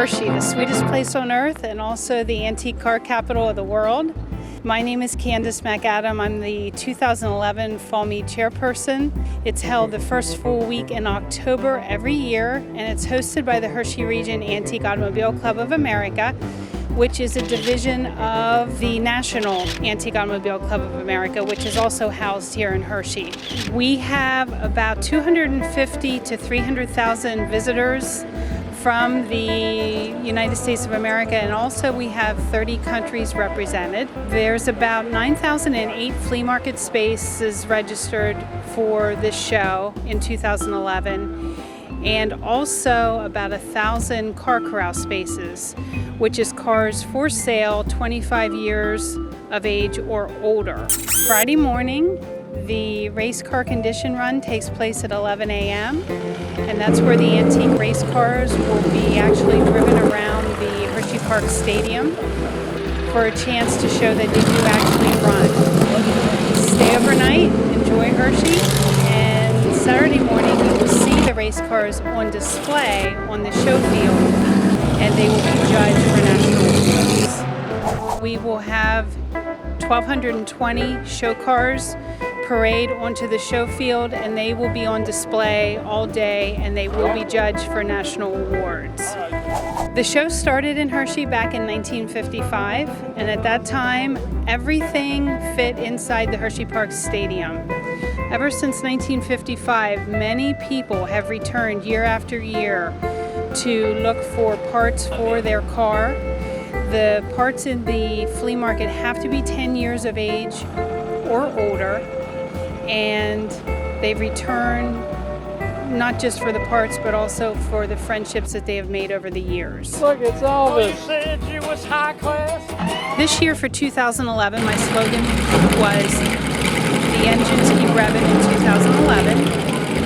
Hershey, the sweetest place on earth and also the antique car capital of the world. My name is Candace MacAdam. I'm the 2011 Fall Meet Chairperson. It's held the first full week in October every year, and it's hosted by the Hershey Region Antique Automobile Club of America, which is a division of the National Antique Automobile Club of America, which is also housed here in Hershey. We have about 250 to 300,000 visitors from the United States of America, and also we have 30 countries represented. There's about 9,008 flea market spaces registered for this show in 2011, and also about 1,000 car corral spaces, which is cars for sale 25 years of age or older. Friday morning, the race car condition run takes place at 11 a.m. and that's where the antique race cars will be actually driven around the Hershey Park Stadium for a chance to show that they do actually run. Stay overnight, enjoy Hershey, and Saturday morning you will see the race cars on display on the show field, and they will be judged for national awards. We will have 1,220 show cars parade onto the show field, and they will be on display all day, and they will be judged for national awards. The show started in Hershey back in 1955, and at that time everything fit inside the Hershey Park Stadium. Ever since 1955, many people have returned year after year to look for parts for their car. The parts in the flea market have to be 10 years of age or older, and they return not just for the parts but also for the friendships that they have made over the years. Look, it's Elvis. You said you was high class. This year for 2011, my slogan was "The engines keep revving" in 2011,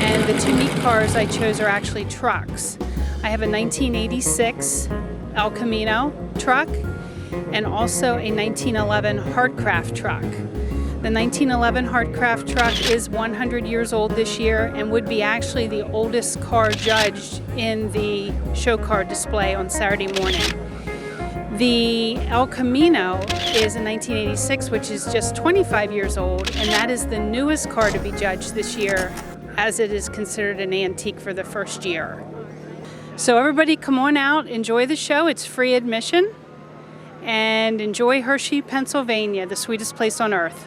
and the two neat cars I chose are actually trucks. I have a 1986 El Camino truck and also a 1911 Hardcraft truck. The 1911 Hardcraft truck is 100 years old this year and would be actually the oldest car judged in the show car display on Saturday morning. The El Camino is a 1986, which is just 25 years old, and that is the newest car to be judged this year, as it is considered an antique for the first year. So everybody come on out, enjoy the show. It's free admission, and enjoy Hershey, Pennsylvania, the sweetest place on earth.